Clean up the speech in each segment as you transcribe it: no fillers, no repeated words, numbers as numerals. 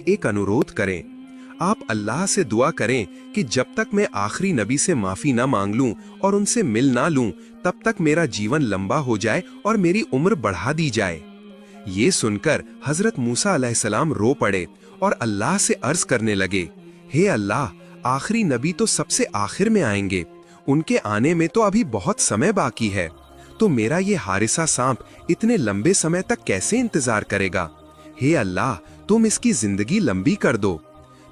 एक अनुरोध करें। आप अल्लाह से दुआ करें कि जब तक मैं आखिरी नबी से माफी ना मांग लूं और उनसे मिल ना लूं, तब तक मेरा जीवन लंबा हो जाए और मेरी उम्र बढ़ा दी जाए। ये सुनकर हजरत मूसा अलैहिस्सलाम रो पड़े और अल्लाह से अर्ज करने लगे, हे अल्लाह, आखिरी नबी तो सबसे आखिर में आएंगे, उनके आने में तो अभी बहुत समय बाकी है, तो मेरा ये हारिसा सांप इतने लंबे समय तक कैसे इंतजार करेगा? हे अल्लाह, तुम इसकी जिंदगी लंबी कर दो।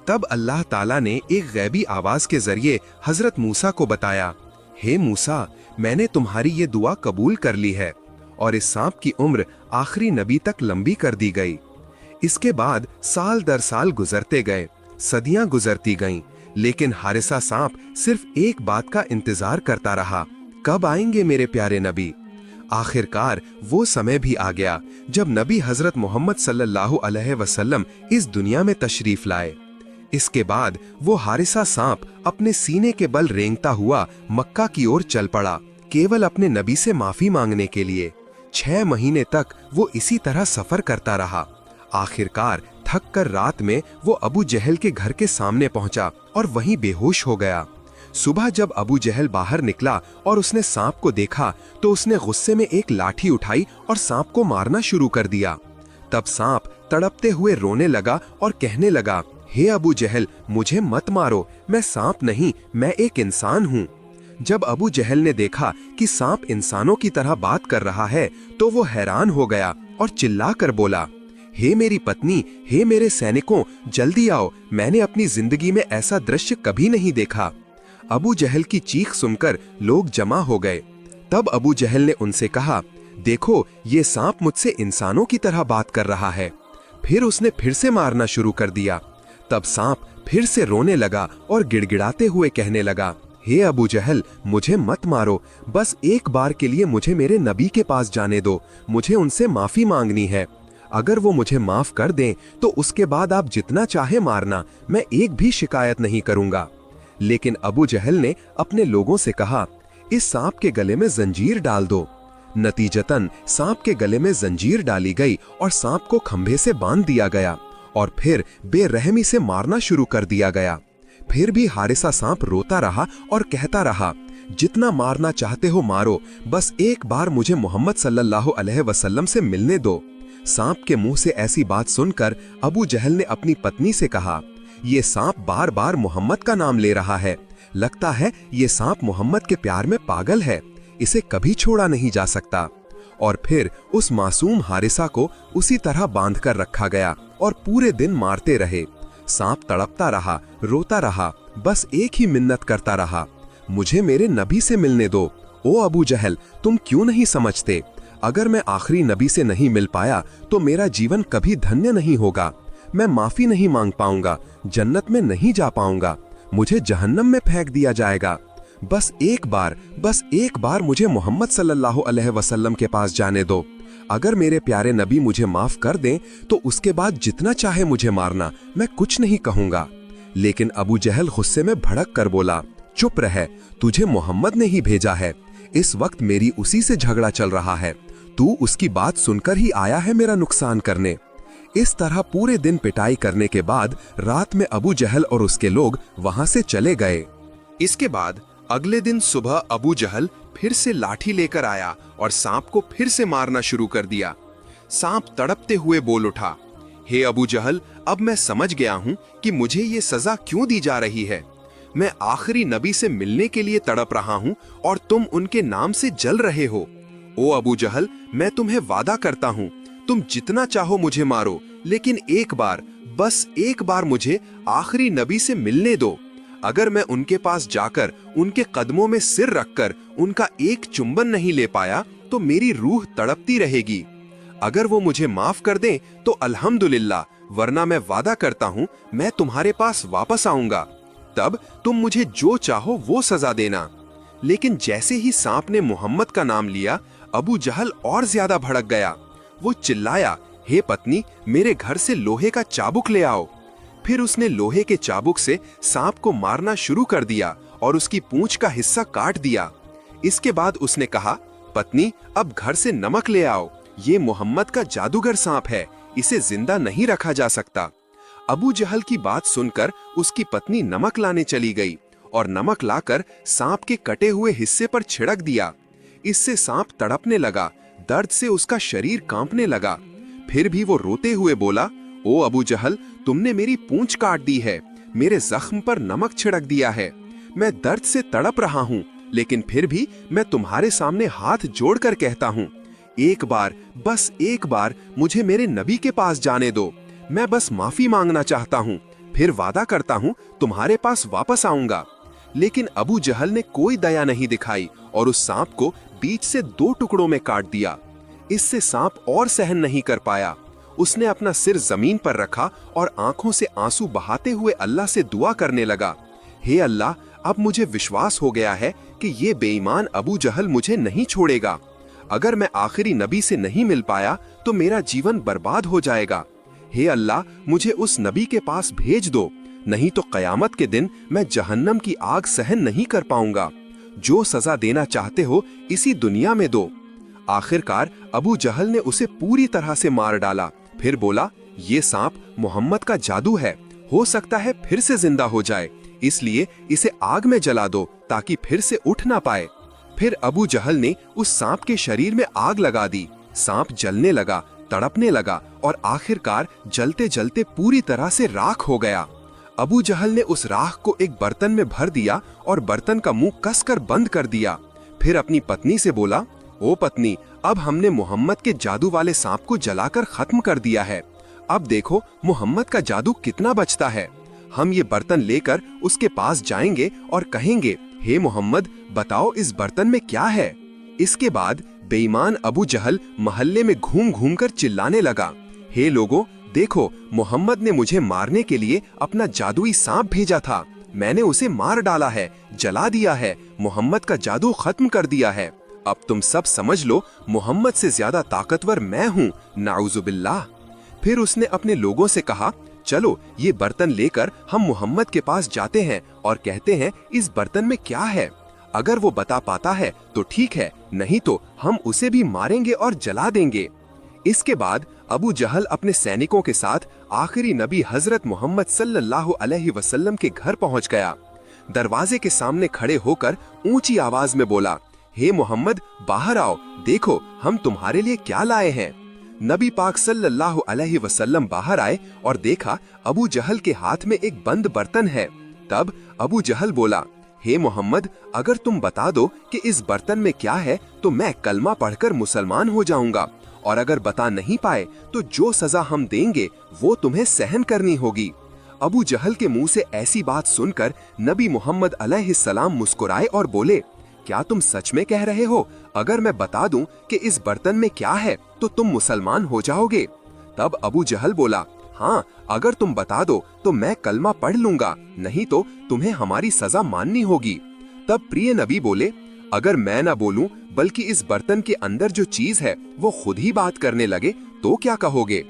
तब अल्लाह ताला ने एक गैबी आवाज के जरिए हजरत मूसा को बताया, हे मूसा, मैंने तुम्हारी ये दुआ कबूल कर ली है और इस सांप की उम्र आखिरी नबी तक लंबी कर दी गई। इसके बाद साल दर साल गुजरते गए, सदियां गुजरती गईं, लेकिन हारिसा सांप सिर्फ एक बात का इंतजार करता रहा, कब आएंगे मेरे प्यारे नबी? आखिरकार वो समय भी आ गया जब नबी हजरत मोहम्मद सल्लल्लाहु अलैहि वसल्लम इस दुनिया में तशरीफ लाए। इसके बाद वो हारिसा सांप अपने सीने के बल रेंगता हुआ मक्का की ओर चल पड़ा, केवल अपने नबी से माफी मांगने के लिए। 6 महीने तक वो इसी तरह सफर करता रहा। आखिरकार थक कर रात में वो अबू जहल के घर के सामने पहुंचा और वहीं बेहोश हो गया। सुबह जब अबू जहल बाहर निकला और उसने सांप को देखा तो उसने गुस्से में एक लाठी उठाई और सांप को मारना शुरू कर दिया। तब सांप तड़पते हुए रोने लगा और कहने लगा, हे अबू जहल, मुझे मत मारो, मैं सांप नहीं, मैं एक इंसान हूँ। जब अबू जहल ने देखा कि सांप इंसानों की तरह बात कर रहा है तो वो हैरान हो गया और चिल्ला कर बोला, हे मेरी पत्नी, हे मेरे सैनिकों, जल्दी आओ, मैंने अपनी जिंदगी में ऐसा दृश्य कभी नहीं देखा। अबू जहल की चीख सुनकर लोग जमा हो गए। तब अबू जहल ने उनसे कहा, देखो, ये सांप मुझसे इंसानों की तरह बात कर रहा है। फिर उसने फिर से मारना शुरू कर दिया। तब सांप फिर से रोने लगा और गिड़गिड़ाते हुए कहने लगा, हे अबू जहल, मुझे मत मारो, बस एक बार के लिए मुझे मेरे नबी के पास जाने दो, मुझे उनसे माफी मांगनी है। अगर वो मुझे माफ कर दें तो उसके बाद आप जितना चाहे मारना, मैं एक भी शिकायत नहीं करूंगा। लेकिन अबू जहल ने अपने लोगों से कहा, इस सांप के गले में जंजीर डाल दो। नतीजतन सांप के गले में जंजीर डाली गई और सांप को खंभे से बांध दिया गया और फिर बेरहमी से मारना शुरू कर दिया गया। फिर भी हारिसा सांप रोता रहा और कहता रहा, जितना मारना चाहते हो मारो, बस एक बार मुझे मोहम्मद सल्लल्लाहु अलैहि वसल्लम से मिलने दो। सांप के मुंह से ऐसी बात सुनकर अबू जहल ने अपनी पत्नी से कहा, ये सांप बार बार मोहम्मद का नाम ले रहा है, लगता है ये सांप मोहम्मद के प्यार में पागल है, इसे कभी छोड़ा नहीं जा सकता। और फिर उस मासूम हारिसा को उसी तरह बांध कर रखा गया और पूरे दिन मारते रहे। सांप तड़पता रहा, रोता रहा, बस एक ही मिन्नत करता रहा, मुझे मेरे नबी से मिलने दो। ओ अबू जहल, तुम क्यों नहीं समझते? अगर मैं आखिरी नबी से नहीं मिल पाया तो मेरा जीवन कभी धन्य नहीं होगा, मैं माफी नहीं मांग पाऊंगा, जन्नत में नहीं जा पाऊंगा, मुझे जहन्नम में फेंक दिया जाएगा। बस एक बार मुझे मोहम्मद सल्लल्लाहु अलैहि वसल्लम के पास जाने दो। अगर मेरे प्यारे नबी मुझे माफ कर दें तो उसके बाद जितना चाहे मुझे मारना, मैं कुछ नहीं कहूंगा। लेकिन अबू जहल गुस्से में भड़क कर बोला, चुप रह, तुझे मोहम्मद ने ही भेजा है, इस वक्त मेरी उसी से झगड़ा चल रहा है, तू उसकी बात सुनकर ही आया है मेरा नुकसान करने। इस तरह पूरे दिन पिटाई करने के बाद रात में अबू जहल और उसके लोग वहां से चले गए। इसके बाद अगले दिन सुबह अबू जहल फिर से लाठी लेकर आया और सांप को फिर से मारना शुरू कर दिया। सांप तड़पते हुए बोल उठा, हे अबू जहल, अब मैं समझ गया हूं कि मुझे ये सजा क्यों दी जा रही है। मैं आखिरी नबी से मिलने के लिए तड़प रहा हूं और तुम उनके नाम से जल रहे हो। ओ अबू जहल, मैं तुम्हें वादा करता हूं, तुम जितना चाहो मुझे मारो, लेकिन एक बार, बस एक बार मुझे आखिरी नबी से मिलने दो। अगर मैं उनके पास जाकर उनके कदमों में सिर रखकर उनका एक चुंबन नहीं ले पाया तो मेरी रूह तड़पती रहेगी। अगर वो मुझे माफ कर दें तो अल्हम्दुलिल्लाह, वरना मैं वादा करता हूं मैं तुम्हारे पास वापस आऊंगा, तब तुम मुझे जो चाहो वो सजा देना। लेकिन जैसे ही सांप ने मोहम्मद का नाम लिया, अबू जहल और ज्यादा भड़क गया। वो चिल्लाया, हे पत्नी, मेरे घर से लोहे का चाबुक ले आओ। फिर उसने लोहे के चाबुक से सांप को मारना शुरू कर दिया और उसकी पूंछ का हिस्सा काट दिया। इसके बाद उसने कहा, पत्नी, अब घर से नमक ले आओ, ये मोहम्मद का जादूगर सांप है, इसे जिंदा नहीं रखा जा सकता। अबू जहल की बात सुनकर उसकी पत्नी नमक लाने चली गई और नमक लाकर सांप के कटे हुए हिस्से पर छिड़क दिया। इससे सांप तड़पने लगा, दर्द से उसका शरीर कांपने लगा। फिर भी वो रोते हुए बोला, ओ अबू जहल, तुमने मेरी पूंछ काट दी है, मेरे जख्म पर नमक छिड़क दिया है। मैं दर्द से तड़प रहा हूँ, लेकिन फिर भी मैं तुम्हारे सामने हाथ जोड़कर कहता हूँ, एक बार, बस एक बार मुझे मेरे नबी के पास जाने दो। मैं बस माफी मांगना चाहता हूँ, फिर वादा करता हूँ तुम्हारे पास वापस आऊंगा। लेकिन अबू जहल ने कोई दया नहीं दिखाई और उस सांप को बीच से 2 टुकड़ों में काट दिया। इससे सांप और सहन नहीं कर पाया। उसने अपना सिर जमीन पर रखा और आंखों से आंसू बहाते हुए अल्लाह से दुआ करने लगा, हे अल्लाह, अब मुझे विश्वास हो गया है कि ये बेईमान अबू जहल मुझे नहीं छोड़ेगा। अगर मैं आखिरी नबी से नहीं मिल पाया तो मेरा जीवन बर्बाद हो जाएगा। हे अल्लाह, मुझे उस नबी के पास भेज दो, नहीं तो कयामत के दिन मैं जहन्नम की आग सहन नहीं कर पाऊंगा। जो सजा देना चाहते हो इसी दुनिया में दो। आखिरकार अबू जहल ने उसे पूरी तरह से मार डाला। फिर बोला, ये सांप मोहम्मद का जादू है, हो सकता है फिर से जिंदा हो जाए, इसलिए इसे आग में जला दो ताकि फिर से उठ ना पाए। फिर अबू जहल ने उस सांप के शरीर में आग लगा दी। सांप जलने लगा, तड़पने लगा और आखिरकार जलते जलते पूरी तरह से राख हो गया। अबू जहल ने उस राख को एक बर्तन में भर दिया और बर्तन का मुंह कसकर बंद कर दिया। फिर अपनी पत्नी से बोला, ओ पत्नी, अब हमने मोहम्मद के जादू वाले सांप को जलाकर खत्म कर दिया है। अब देखो मोहम्मद का जादू कितना बचता है। हम ये बर्तन लेकर उसके पास जाएंगे और कहेंगे, हे मोहम्मद, बताओ इस बर्तन में क्या है। इसके बाद बेईमान अबू जहल मोहल्ले में घूम घूम कर चिल्लाने लगा, हे लोगों, देखो मोहम्मद ने मुझे मारने के लिए अपना जादुई सांप भेजा था। मैंने उसे मार डाला है, जला दिया है, मोहम्मद का जादू खत्म कर दिया है। अब तुम सब समझ लो, मोहम्मद से ज्यादा ताकतवर मैं हूँ, नाउजुबिल्लाह। फिर उसने अपने लोगों से कहा, चलो ये बर्तन लेकर हम मोहम्मद के पास जाते हैं और कहते हैं इस बर्तन में क्या है। अगर वो बता पाता है तो ठीक है, नहीं तो हम उसे भी मारेंगे और जला देंगे। इसके बाद अबू जहल अपने सैनिकों के साथ आखिरी नबी हजरत मोहम्मद सल्लल्लाहु अलैहि वसल्लम के घर पहुंच गया। दरवाजे के सामने खड़े होकर ऊंची आवाज में बोला, हे मोहम्मद, बाहर आओ, देखो हम तुम्हारे लिए क्या लाए हैं। नबी पाक सल्लल्लाहु अलैहि वसल्लम बाहर आए और देखा अबू जहल के हाथ में एक बंद बर्तन है। तब अबू जहल बोला, हे मोहम्मद, अगर तुम बता दो कि इस बर्तन में क्या है तो मैं कलमा पढ़कर मुसलमान हो जाऊंगा, और अगर बता नहीं पाए तो जो सजा हम देंगे वो तुम्हें सहन करनी होगी। अबू जहल के मुंह से ऐसी बात सुनकर नबी मोहम्मद अलैहिस्सलाम मुस्कुराए और बोले, क्या तुम सच में कह रहे हो? अगर मैं बता दूं कि इस बर्तन में क्या है तो तुम मुसलमान हो जाओगे? तब अबू जहल बोला, हाँ, अगर तुम बता दो तो मैं कलमा पढ़ लूंगा, नहीं तो तुम्हें हमारी सजा माननी होगी। तब प्रिय नबी बोले, अगर मैं ना बोलूं बल्कि इस बर्तन के अंदर जो चीज है वो खुद ही बात करने लगे तो क्या कहोगे?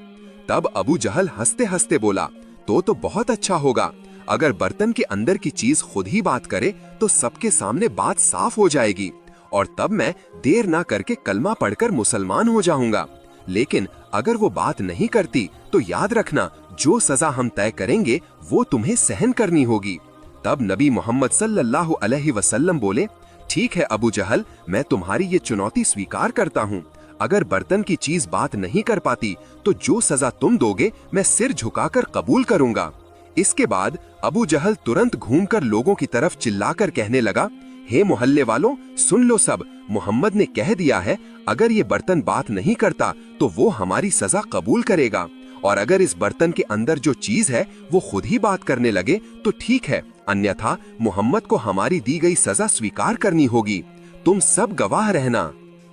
तब अबू जहल हंसते हंसते बोला, तो बहुत अच्छा होगा। अगर बर्तन के अंदर की चीज खुद ही बात करे तो सबके सामने बात साफ हो जाएगी और तब मैं देर ना करके कलमा पढ़कर मुसलमान हो जाऊंगा। लेकिन अगर वो बात नहीं करती तो याद रखना, जो सजा हम तय करेंगे वो तुम्हें सहन करनी होगी। तब नबी मोहम्मद सल्लल्लाहु अलैहि वसल्लम बोले, ठीक है अबू जहल, मैं तुम्हारी ये चुनौती स्वीकार करता हूँ। अगर बर्तन की चीज बात नहीं कर पाती तो जो सजा तुम दोगे मैं सिर झुकाकर कबूल करूंगा। इसके बाद अबू जहल तुरंत घूमकर लोगों की तरफ चिल्लाकर कहने लगा, हे मोहल्ले वालों, सुन लो सब, मोहम्मद ने कह दिया है अगर ये बर्तन बात नहीं करता तो वो हमारी सजा कबूल करेगा, और अगर इस बर्तन के अंदर जो चीज है वो खुद ही बात करने लगे तो ठीक है, अन्यथा मोहम्मद को हमारी दी गई सजा स्वीकार करनी होगी। तुम सब गवाह रहना।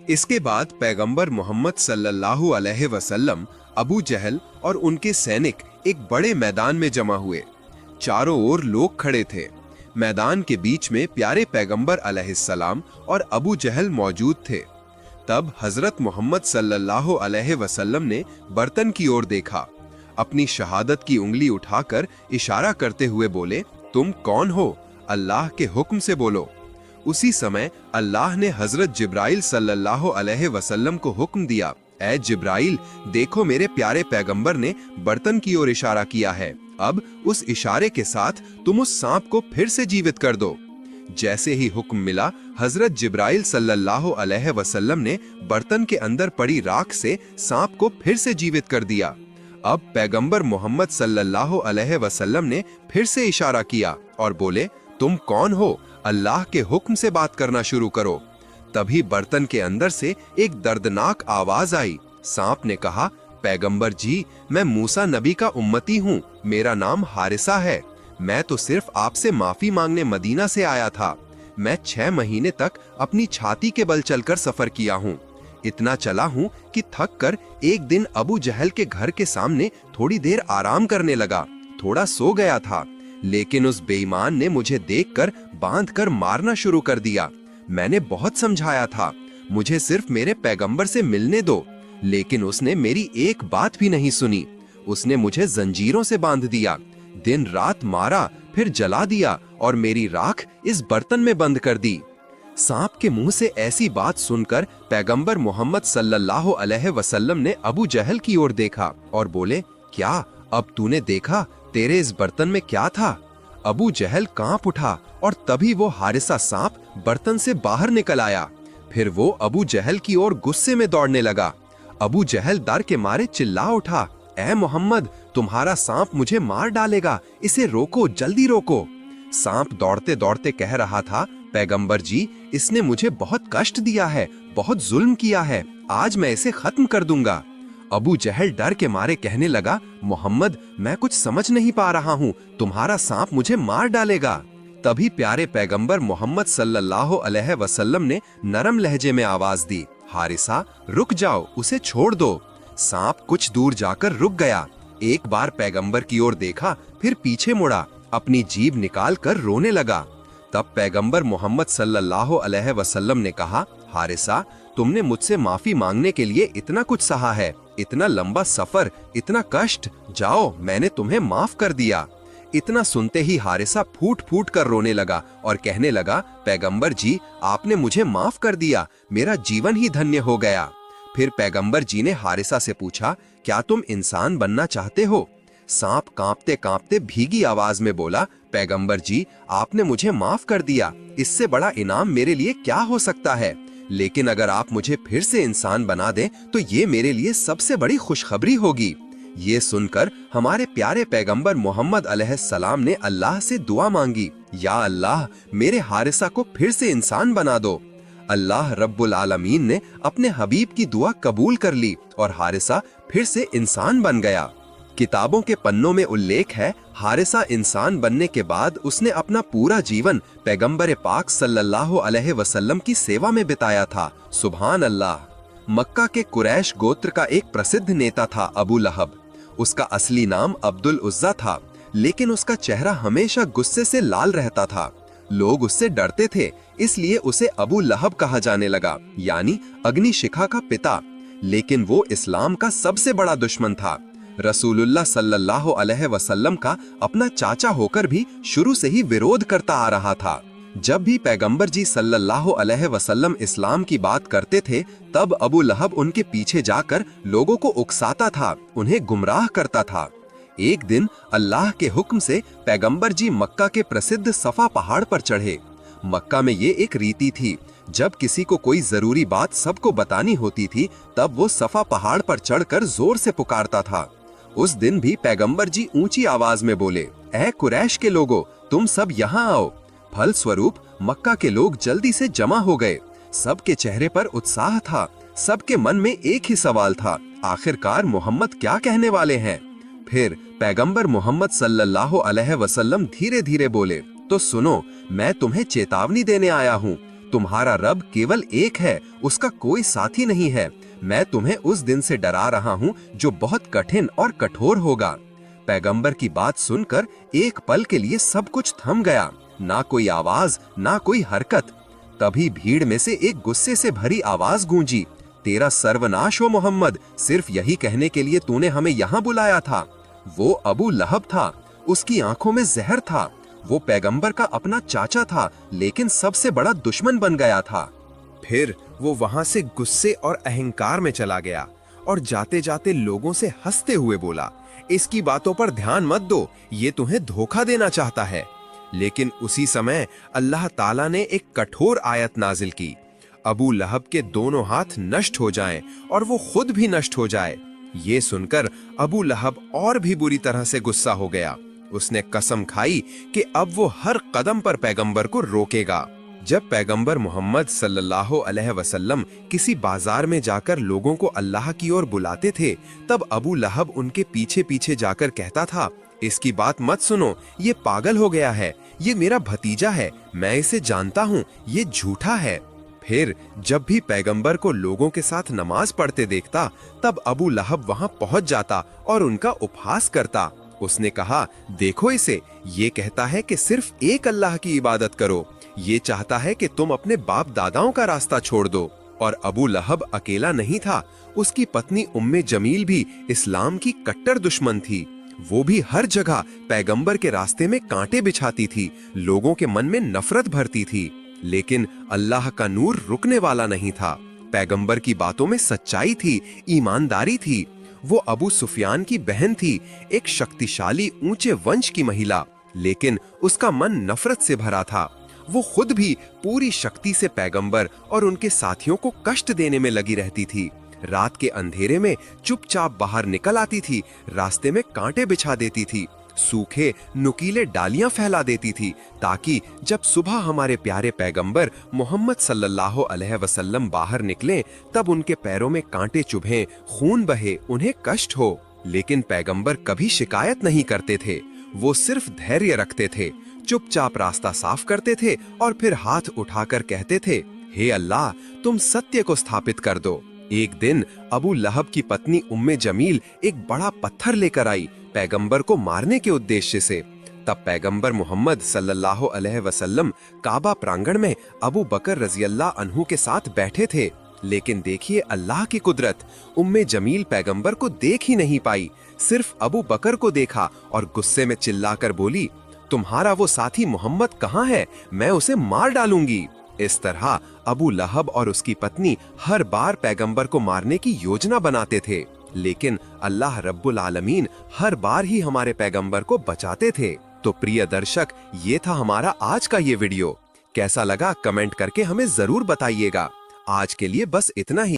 इसके बाद पैगंबर मोहम्मद सल्लल्लाहु अलैहि वसल्लम, अबू जहल और उनके सैनिक एक बड़े मैदान में जमा हुए। चारों ओर लोग खड़े थे। मैदान के बीच में प्यारे पैगंबर अलैहिस्सलाम और अबू जहल मौजूद थे। तब हजरत मोहम्मद सल्लल्लाहु अलैहि वसल्लम ने बर्तन की ओर देखा। अपनी शहादत की उंगली उठाकर इशारा करते हुए बोले, तुम कौन हो? अल्लाह के हुक्म से बोलो। उसी समय अल्लाह ने हजरत जिब्राइल सल्लल्लाहु अलैहि वसल्लम को हुक्म दिया, ऐ जिब्राइल, देखो मेरे प्यारे पैगंबर ने बर्तन की ओर इशारा किया है, अब उस इशारे के साथ तुम उस सांप को फिर से जीवित कर दो। जैसे ही हुक्म मिला, हजरत जिब्राइल सल्लल्लाहु अलैहि वसल्लम ने बर्तन के अंदर पड़ी राख से सांप को फिर से जीवित कर दिया। अब पैगंबर मोहम्मद सल्लल्लाहु अलैहि वसल्लम ने फिर से इशारा किया और बोले, तुम कौन हो? अल्लाह के हुक्म से बात करना शुरू करो। तभी बर्तन के अंदर से एक दर्दनाक आवाज आई। सांप ने कहा, पैगंबर जी, मैं मूसा नबी का उम्मती हूँ, मेरा नाम हारिसा है। मैं तो सिर्फ आपसे माफी मांगने मदीना से आया था। मैं 6 महीने तक अपनी छाती के बल चलकर सफर किया हूँ। इतना चला हूँ कि थक कर एक दिन अबू जहल के घर के सामने थोड़ी देर आराम करने लगा। थोड़ा सो गया था, लेकिन उस बेईमान ने मुझे देखकर बांधकर मारना शुरू कर दिया। मैंने बहुत समझाया था, मुझे सिर्फ मेरे पैगंबर से मिलने दो, लेकिन उसने मेरी एक बात भी नहीं सुनी। उसने मुझे जंजीरों से बांध दिया, दिन रात मारा, फिर जला दिया और मेरी राख इस बर्तन में बंद कर दी। सांप के मुंह से ऐसी बात सुनकर पैगंबर मोहम्मद सल्लल्लाहु अलैहि वसल्लम ने अबू जहल की ओर देखा और बोले, क्या अब तूने देखा तेरे इस बर्तन में क्या था? अबू जहल कांप उठा और तभी वो हारिसा सांप बर्तन से बाहर निकल आया। फिर वो अबू जहल की ओर गुस्से में दौड़ने लगा। अबू जहल डर के मारे चिल्ला उठा, ऐ मोहम्मद, तुम्हारा सांप मुझे मार डालेगा, इसे रोको, जल्दी रोको। सांप दौड़ते दौड़ते कह रहा था, पैगंबर जी, इसने मुझे बहुत कष्ट दिया है, बहुत जुल्म किया है, आज मैं इसे खत्म कर दूंगा। अबू जहल डर के मारे कहने लगा, मोहम्मद, मैं कुछ समझ नहीं पा रहा हूँ, तुम्हारा सांप मुझे मार डालेगा। तभी प्यारे पैगंबर मोहम्मद सल्लल्लाहु अलैहि वसल्लम ने नरम लहजे में आवाज दी, हारिसा, रुक जाओ, उसे छोड़ दो। सांप कुछ दूर जाकर रुक गया। एक बार पैगंबर की ओर देखा, फिर पीछे मुड़ा, अपनी जीभ निकाल कर रोने लगा। तब पैगंबर मोहम्मद सल्लल्लाहु अलैहि वसल्लम ने कहा, हारिसा, तुमने मुझसे माफी मांगने के लिए इतना कुछ सहा है, इतना लंबा सफर, इतना कष्ट, जाओ, मैंने तुम्हें माफ कर दिया। इतना सुनते ही हारिसा फूट फूट कर रोने लगा और कहने लगा, पैगंबर जी, आपने मुझे माफ कर दिया, मेरा जीवन ही धन्य हो गया। फिर पैगंबर जी ने हारिसा से पूछा, क्या तुम इंसान बनना चाहते हो? सांप कांपते कांपते भीगी आवाज में बोला, पैगंबर जी, आपने मुझे माफ कर दिया, इससे बड़ा इनाम मेरे लिए क्या हो सकता है? लेकिन अगर आप मुझे फिर से इंसान बना दें तो ये मेरे लिए सबसे बड़ी खुशखबरी होगी। ये सुनकर हमारे प्यारे पैगंबर मोहम्मद अलैहिस्सलाम ने अल्लाह से दुआ मांगी, या अल्लाह, मेरे हारिसा को फिर से इंसान बना दो। अल्लाह रब्बुल आलमीन ने अपने हबीब की दुआ कबूल कर ली और हारिसा फिर से इंसान बन गया। किताबों के पन्नों में उल्लेख है, हारिसा इंसान बनने के बाद उसने अपना पूरा जीवन पैगंबर पाक सल्लल्लाहु अलैहि वसल्लम की सेवा में बिताया था। सुभान अल्लाह। मक्का के कुरैश गोत्र का एक प्रसिद्ध नेता था अबू लहब। उसका असली नाम अब्दुल उज़्ज़ा था, लेकिन उसका चेहरा हमेशा गुस्से से लाल रहता था। लोग उससे डरते थे, इसलिए उसे अबू लहब कहा जाने लगा, यानी अग्निशिखा का पिता। लेकिन वो इस्लाम का सबसे बड़ा दुश्मन था। रसूलुल्लाह सल्लल्लाहु अलैहि वसल्लम का अपना चाचा होकर भी शुरू से ही विरोध करता आ रहा था। जब भी पैगंबर जी सल्लल्लाहु अलैहि वसल्लम इस्लाम की बात करते थे, तब अबू लहब उनके पीछे जाकर लोगों को उकसाता था, उन्हें गुमराह करता था। एक दिन अल्लाह के हुक्म से पैगंबर जी मक्का के प्रसिद्ध सफा पहाड़ पर चढ़े। मक्का में ये एक रीति थी, जब किसी को कोई जरूरी बात सबको बतानी होती थी, तब वो सफा पहाड़ पर चढ़कर जोर से पुकारता था। उस दिन भी पैगंबर जी ऊंची आवाज में बोले, ऐ कुरैश के लोगों, तुम सब यहाँ आओ। फल स्वरूप मक्का के लोग जल्दी से जमा हो गए। सबके चेहरे पर उत्साह था, सबके मन में एक ही सवाल था, आखिरकार मोहम्मद क्या कहने वाले हैं। फिर पैगंबर मोहम्मद सल्लल्लाहु अलैहि वसल्लम धीरे धीरे बोले, तो सुनो, मैं तुम्हें चेतावनी देने आया हूँ। तुम्हारा रब केवल एक है, उसका कोई साथी नहीं है। मैं तुम्हें उस दिन से डरा रहा हूँ जो बहुत कठिन और कठोर होगा। पैगंबर की बात सुनकर एक पल के लिए सब कुछ थम गया, ना कोई आवाज, ना कोई हरकत। तभी भीड़ में से एक गुस्से से भरी आवाज गूंजी, तेरा सर्वनाश हो मोहम्मद, सिर्फ यही कहने के लिए तूने हमें यहाँ बुलाया था। वो अबू लहब था, उसकी आंखों में जहर था। वो पैगंबर का अपना चाचा था, लेकिन सबसे बड़ा दुश्मन बन गया था। फिर वो वहां से गुस्से और अहंकार में चला गया और जाते जाते लोगों से हंसते हुए बोला, इसकी बातों पर ध्यान मत दो, ये तुम्हें धोखा देना चाहता है। लेकिन उसी समय अल्लाह ताला ने एक कठोर आयत नाजिल की, अबू लहब के दोनों हाथ नष्ट हो जाएं और वो खुद भी नष्ट हो जाए। ये सुनकर अबू लहब और भी बुरी तरह से गुस्सा हो गया। उसने कसम खाई कि अब वो हर कदम पर पैगंबर को रोकेगा। जब पैगंबर मोहम्मद सल्लल्लाहु अलैहि वसल्लम किसी बाजार में जाकर लोगों को अल्लाह की ओर बुलाते थे, तब अबू लहब उनके पीछे पीछे जाकर कहता था, इसकी बात मत सुनो, ये पागल हो गया है, ये मेरा भतीजा है, मैं इसे जानता हूँ, ये झूठा है। फिर जब भी पैगंबर को लोगों के साथ नमाज पढ़ते देखता, तब अबू लहब वहां पहुंच जाता और उनका उपहास करता। उसने कहा, देखो इसे, ये कहता है कि सिर्फ एक अल्लाह की इबादत करो, ये चाहता है कि तुम अपने बाप दादाओं का रास्ता छोड़ दो। और अबू लहब अकेला नहीं था, उसकी पत्नी उम्मे जमील भी इस्लाम की कट्टर दुश्मन थी। वो भी हर जगह पैगंबर के रास्ते में कांटे बिछाती थी, लोगों के मन में नफरत भरती थी। लेकिन अल्लाह का नूर रुकने वाला नहीं था। पैगंबर की बातों में सच्चाई थी, ईमानदारी थी। वो अबू सुफियान की बहन थी, एक शक्तिशाली ऊंचे वंश की महिला, लेकिन उसका मन नफरत से भरा था। वो खुद भी पूरी शक्ति से पैगंबर और उनके साथियों को कष्ट देने में लगी रहती थी। रात के अंधेरे में चुपचाप बाहर निकल आती थी, रास्ते में कांटे बिछा देती थी, सूखे नुकीले डालियां फैला देती थी, ताकि जब सुबह हमारे प्यारे पैगंबर मोहम्मद सल्लल्लाहु अलैहि वसल्लम बाहर निकलें, तब उनके पैरों में कांटे चुभें, खून बहे, उन्हें कष्ट हो। लेकिन पैगंबर कभी शिकायत नहीं करते थे, वो सिर्फ धैर्य रखते थे, चुपचाप रास्ता साफ करते थे और फिर हाथ उठाकर कहते थे, हे अल्लाह, तुम सत्य को स्थापित कर दो। एक दिन अबू लहब की पत्नी उम्मे जमील एक बड़ा पत्थर लेकर आई, पैगंबर को मारने के उद्देश्य से। तब पैगंबर मोहम्मद सल्लल्लाहु अलैहि वसल्लम काबा प्रांगण में अबू बकर रज़ियल्लाहु अन्हु के साथ बैठे थे। लेकिन देखिए अल्लाह की कुदरत, उम्मे जमील पैगंबर को देख ही नहीं पाई, सिर्फ अबू बकर को देखा और गुस्से में चिल्लाकर बोली, तुम्हारा वो साथी मोहम्मद कहाँ है, मैं उसे मार डालूंगी। इस तरह अबू लहब और उसकी पत्नी हर बार पैगंबर को मारने की योजना बनाते थे, लेकिन अल्लाह रब्बुल आलमीन हर बार ही हमारे पैगंबर को बचाते थे। तो प्रिय दर्शक, ये था हमारा आज का ये वीडियो। कैसा लगा कमेंट करके हमें जरूर बताइएगा। आज के लिए बस इतना ही।